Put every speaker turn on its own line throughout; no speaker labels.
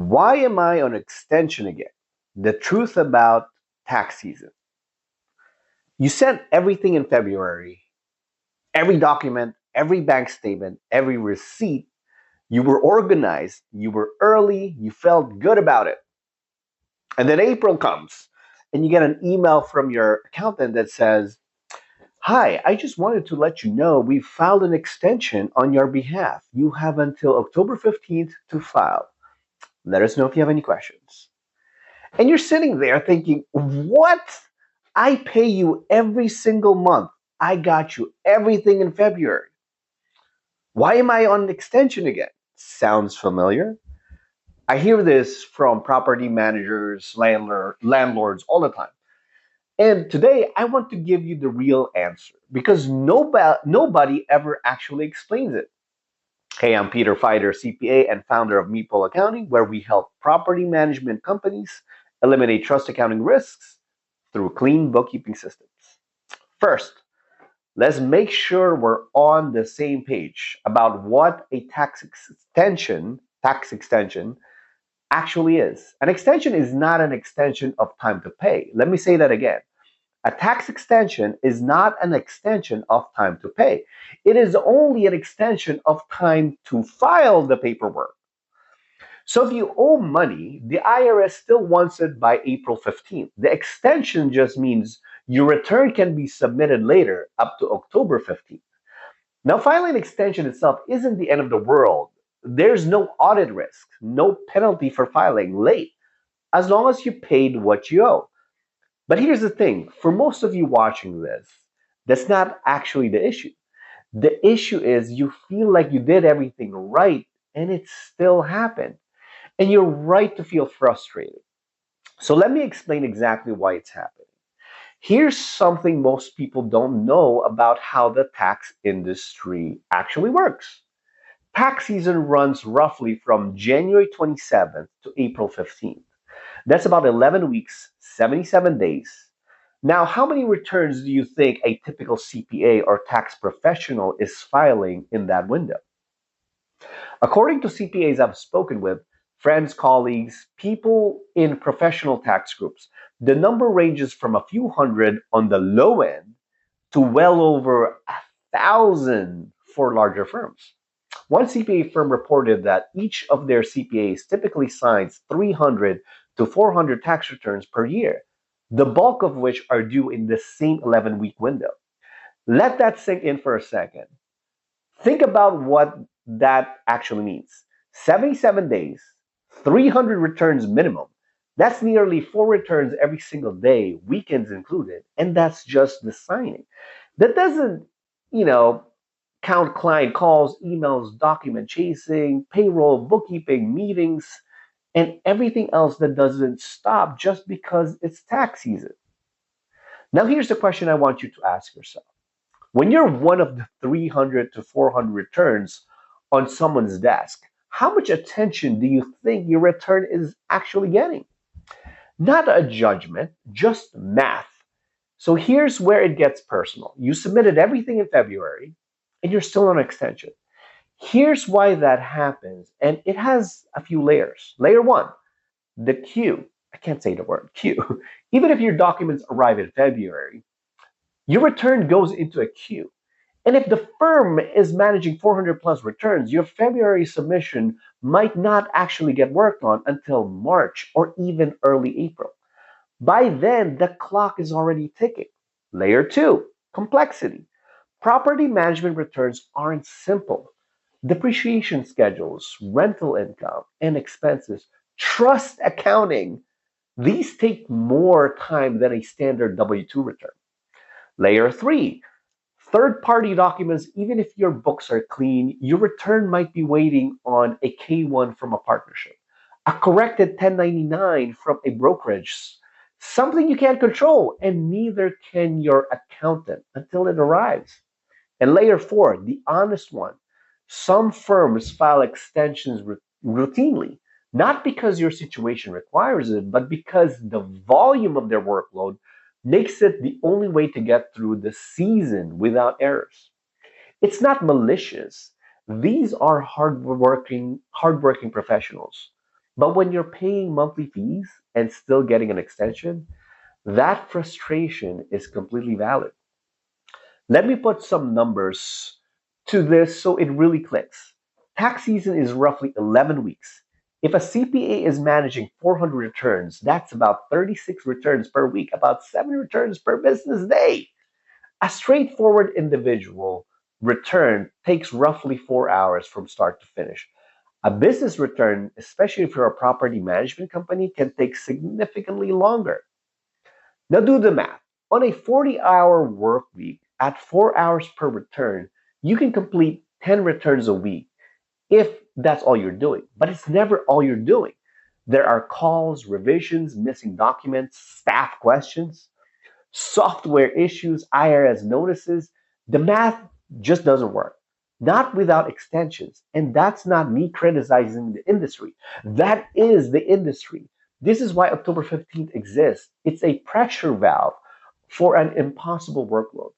Why am I on extension again? The truth about tax season. You sent everything in February, every document, every bank statement, every receipt. You were organized, you were early, you felt good about it. And then April comes and you get an email from your accountant that says, "Hi, I just wanted to let you know we filed an extension on your behalf. You have until October 15th to file. Let us know if you have any questions." And you're sitting there thinking, what? I pay you every single month. I got you everything in February. Why am I on extension again? Sounds familiar. I hear this from property managers, landlords all the time. And today I want to give you the real answer because nobody ever actually explains it. Hey, I'm Peter Fider, CPA and founder of Meeple Accounting, where we help property management companies eliminate trust accounting risks through clean bookkeeping systems. First, let's make sure we're on the same page about what a tax extension actually is. An extension is not an extension of time to pay. Let me say that again. A tax extension is not an extension of time to pay. It is only an extension of time to file the paperwork. So if you owe money, the IRS still wants it by April 15th. The extension just means your return can be submitted later up to October 15th. Now, filing an extension itself isn't the end of the world. There's no audit risk, no penalty for filing late, as long as you paid what you owe. But here's the thing, for most of you watching this, that's not actually the issue. The issue is you feel like you did everything right and it still happened. And you're right to feel frustrated. So let me explain exactly why it's happening. Here's something most people don't know about how the tax industry actually works. Tax season runs roughly from January 27th to April 15th. That's about 11 weeks, 77 days. Now, how many returns do you think a typical CPA or tax professional is filing in that window? According to CPAs I've spoken with, friends, colleagues, people in professional tax groups, the number ranges from a few hundred on the low end to well over 1,000 for larger firms. One CPA firm reported that each of their CPAs typically signs 300 to 400 tax returns per year, the bulk of which are due in the same 11-week window. Let that sink in for a second. Think about what that actually means. 77 days, 300 returns minimum. That's nearly 4 returns every single day, weekends included, and that's just the signing. That doesn't, you know, count client calls, emails, document chasing, payroll, bookkeeping, meetings, and everything else that doesn't stop just because it's tax season. Now, here's the question I want you to ask yourself. When you're one of the 300 to 400 returns on someone's desk, how much attention do you think your return is actually getting? Not a judgment, just math. So here's where it gets personal. You submitted everything in February and you're still on extension. Here's why that happens, and it has a few layers. Layer one, the queue. I can't say the word queue. Even if your documents arrive in February, your return goes into a queue. And if the firm is managing 400 plus returns, your February submission might not actually get worked on until March or even early April. By then, the clock is already ticking. Layer two, complexity. Property management returns aren't simple. Depreciation schedules, rental income, and expenses, trust accounting, these take more time than a standard W 2 return. Layer three, third party documents. Even if your books are clean, your return might be waiting on a K1 from a partnership, a corrected 1099 from a brokerage, something you can't control, and neither can your accountant until it arrives. And layer four, the honest one. Some firms file extensions routinely, not because your situation requires it, but because the volume of their workload makes it the only way to get through the season without errors. It's not malicious. These are hardworking professionals. But when you're paying monthly fees and still getting an extension, that frustration is completely valid. Let me put some numbers to this so it really clicks. Tax season is roughly 11 weeks. If a CPA is managing 400 returns, that's about 36 returns per week, about 7 returns per business day. A straightforward individual return takes roughly 4 hours from start to finish. A business return, especially if you're a property management company, can take significantly longer. Now do the math. On a 40-hour work week at 4 hours per return, you can complete 10 returns a week if that's all you're doing. But it's never all you're doing. There are calls, revisions, missing documents, staff questions, software issues, IRS notices. The math just doesn't work. Not without extensions. And that's not me criticizing the industry. That is the industry. This is why October 15th exists. It's a pressure valve for an impossible workload.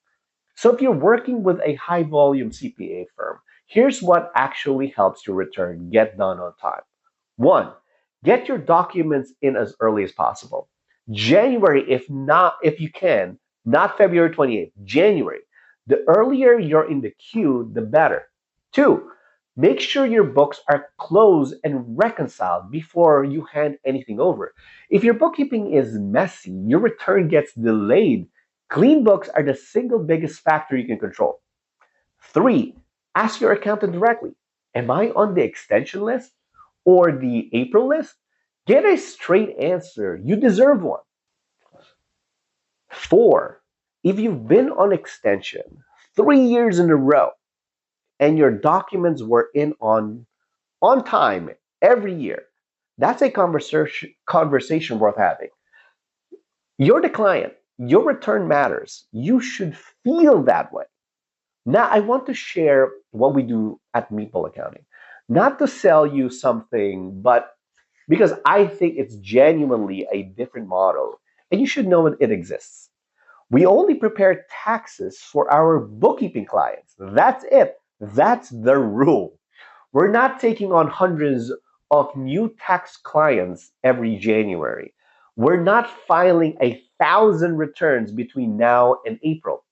So if you're working with a high volume CPA firm, here's what actually helps your return get done on time. One, get your documents in as early as possible. January, if you can, not February 28th, January. The earlier you're in the queue, the better. Two, make sure your books are closed and reconciled before you hand anything over. If your bookkeeping is messy, your return gets delayed. Clean books are the single biggest factor you can control. Three, ask your accountant directly. Am I on the extension list or the April list? Get a straight answer. You deserve one. Four, if you've been on extension 3 years in a row and your documents were in on time every year, that's a conversation worth having. You're the client. Your return matters. You should feel that way. Now, I want to share what we do at Meeple Accounting. Not to sell you something, but because I think it's genuinely a different model and you should know it exists. We only prepare taxes for our bookkeeping clients. That's it. That's the rule. We're not taking on hundreds of new tax clients every January. We're not filing 1,000 returns between now and April.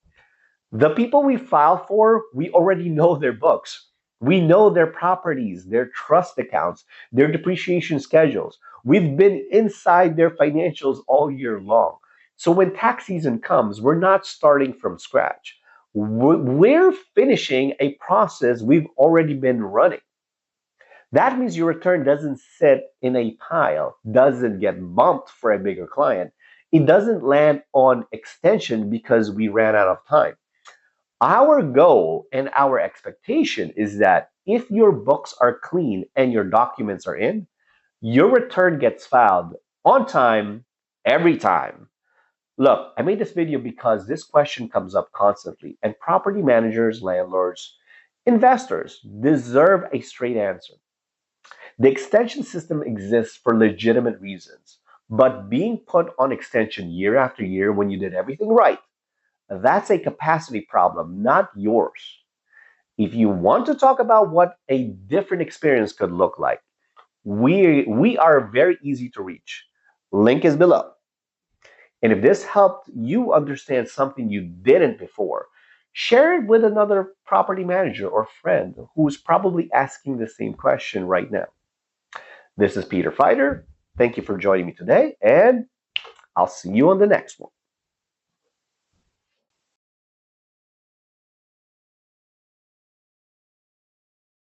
The people we file for, we already know their books. We know their properties, their trust accounts, their depreciation schedules. We've been inside their financials all year long. So when tax season comes, we're not starting from scratch. We're finishing a process we've already been running. That means your return doesn't sit in a pile, doesn't get bumped for a bigger client. It doesn't land on extension because we ran out of time. Our goal and our expectation is that if your books are clean and your documents are in, your return gets filed on time, every time. Look, I made this video because this question comes up constantly, and property managers, landlords, investors deserve a straight answer. The extension system exists for legitimate reasons, but being put on extension year after year when you did everything right, that's a capacity problem, not yours. If you want to talk about what a different experience could look like, we are very easy to reach. Link is below. And if this helped you understand something you didn't before, share it with another property manager or friend who's probably asking the same question right now. This is Peter Fider. Thank you for joining me today, and I'll see you on the next one.